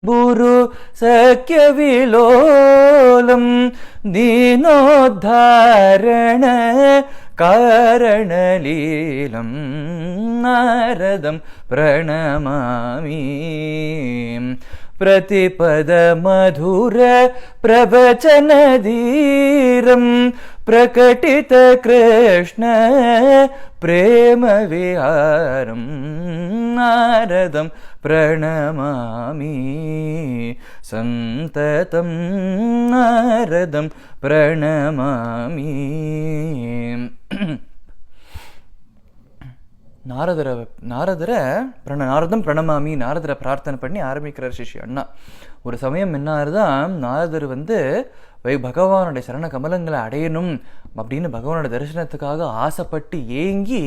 बुरु सख्यविलोलं दीनोद्धारण कारणलीलं नारदं प्रणमामि प्रतिपद मधुर प्रवचनधीरं प्रकटित कृष्ण प्रेम विहारं नारदं प्रणमामि संततं नारदं प्रणमामि. நாரதம் பிரணமாமி நாரதரை பிரார்த்தனை பண்ணி ஆரம்பிக்கிறார் சிஷ்ய அண்ணா. ஒரு சமயம் என்னாருதான் நாரதர் பகவானுடைய சரண கமலங்களை அடையணும் அப்படின்னு பகவானோட தரிசனத்துக்காக ஆசைப்பட்டு ஏங்கி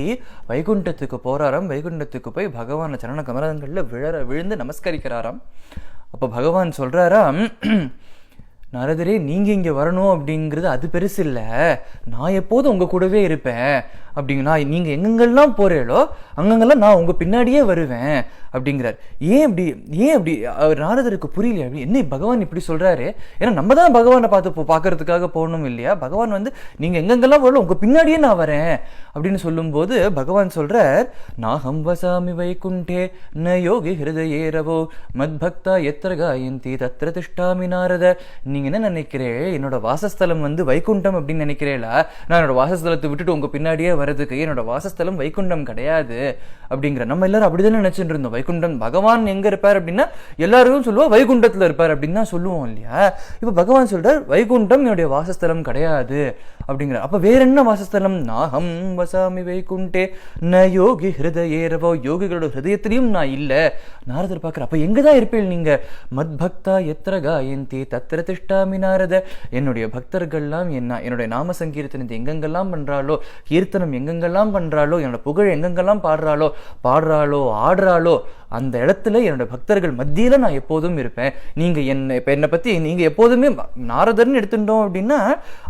வைகுண்டத்துக்கு போறாராம். வைகுண்டத்துக்கு போய் பகவான சரண கமலங்கள்ல விழுந்து நமஸ்கரிக்கிறாராம். அப்போ பகவான் சொல்றாராம், நாரதரே நீங்க இங்க வரணும் அப்படிங்கிறது அது பெருசு இல்லை, நான் எப்போதும் உங்க கூடவே இருப்பேன் அப்படிங்க. நீங்க எங்கெங்கெல்லாம் போறீங்களோ அங்கங்கெல்லாம் நான் உங்க பின்னாடியே வருவேன் அப்படிங்கிறார். ஏன் அப்படி அவர் நாரதருக்கு புரியல. அப்படி என்ன பகவான் இப்படி சொல்றாரு? ஏன்னா நம்ம தான் பகவானை பார்க்கறதுக்காக போகணும் இல்லையா? பகவான் நீங்க எங்கெங்கெல்லாம் வரல உங்க பின்னாடியே நான் வரேன் அப்படின்னு சொல்லும் போது பகவான் சொல்றார், நாகம் வசாமி வைகுண்டே ந யோகி ஹிருதயேரவோ மத்பக்தா எத்திர காயந்தி தத்திர திஷ்டாமி நாரத. நீங்க என்ன நினைக்கிறேன், என்னோட வாசஸ்தலம் வைகுண்டம் அப்படின்னு நினைக்கிறேளா? நான் என்னோட வாசஸ்தலத்தை விட்டுட்டு உங்க பின்னாடியே வரதுக்கு என்னோட வாசஸ்தலம் வைகுண்டம் கிடையாது அப்படிங்கிற. நம்ம எல்லாரும் அப்படிதானே நினைச்சுட்டு இருந்தோம். வைகுண்டம் பகவான் எங்க இருப்பார் அப்படின்னா எல்லாரும் சொல்லுவோம் வைகுண்டத்துல இருப்பார் அப்படின்னு தான் சொல்லுவோம் இல்லையா? இப்ப பகவான் சொல்றார் வைகுண்டம் என்னுடைய வாசஸ்தலம் கிடையாது அப்படிங்கிற. அப்ப வேற என்ன வாசஸ்தலம்? நாகம் வசாமி வைகுண்டே ந யோகி ஹிருதயேரவோ. யோகிகளோட ஹிருதயத்திலையும் நான் இல்ல. நாரதர் பார்க்கிற, அப்ப எங்கதான் இருப்பேன் நீங்க? மத் பக்தா எத்திர காயந்தி தத்திர திஷ்டாமி நாரத. என்னுடைய பக்தர்கள்லாம் என்னுடைய நாம சங்கீர்த்தனத்தை எங்கெங்கெல்லாம் பண்றாளோ, கீர்த்தனம் எங்கெங்கெல்லாம் பண்றாளோ, என்னோட புகழ் எங்கெங்கெல்லாம் பாடுறாளோ ஆடுறாளோ அந்த இடத்துல என்னோட பக்தர்கள் மத்தியில நான் எப்போதும் இருப்பேன். நீங்க என்னை பத்தி நீங்க எப்போதுமே நாரதர்னு எடுத்துட்டோம் அப்படின்னா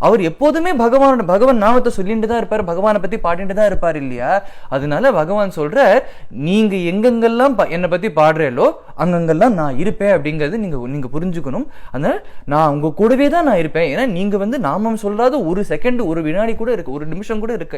அவர் எப்போதுமே பகவான் நாமத்தை சொல்லிட்டு தான் இருப்பார், பகவானை பத்தி பாடிட்டு தான் இருப்பார் இல்லையா? அதனால பகவான் சொல்ற, நீங்க எங்கெங்கெல்லாம் என்னை பத்தி பாடுறீங்களோ அங்கெங்கெல்லாம் நான் இருப்பேன் அப்படிங்கிறது நீங்க புரிஞ்சுக்கணும். அதனால நான் உங்க கூடவே தான் நான் இருப்பேன். ஏன்னா நீங்க நாமம் சொல்லாத ஒரு செகண்ட் ஒரு வினாடி கூட இருக்கு, ஒரு நிமிஷம் கூட இருக்கு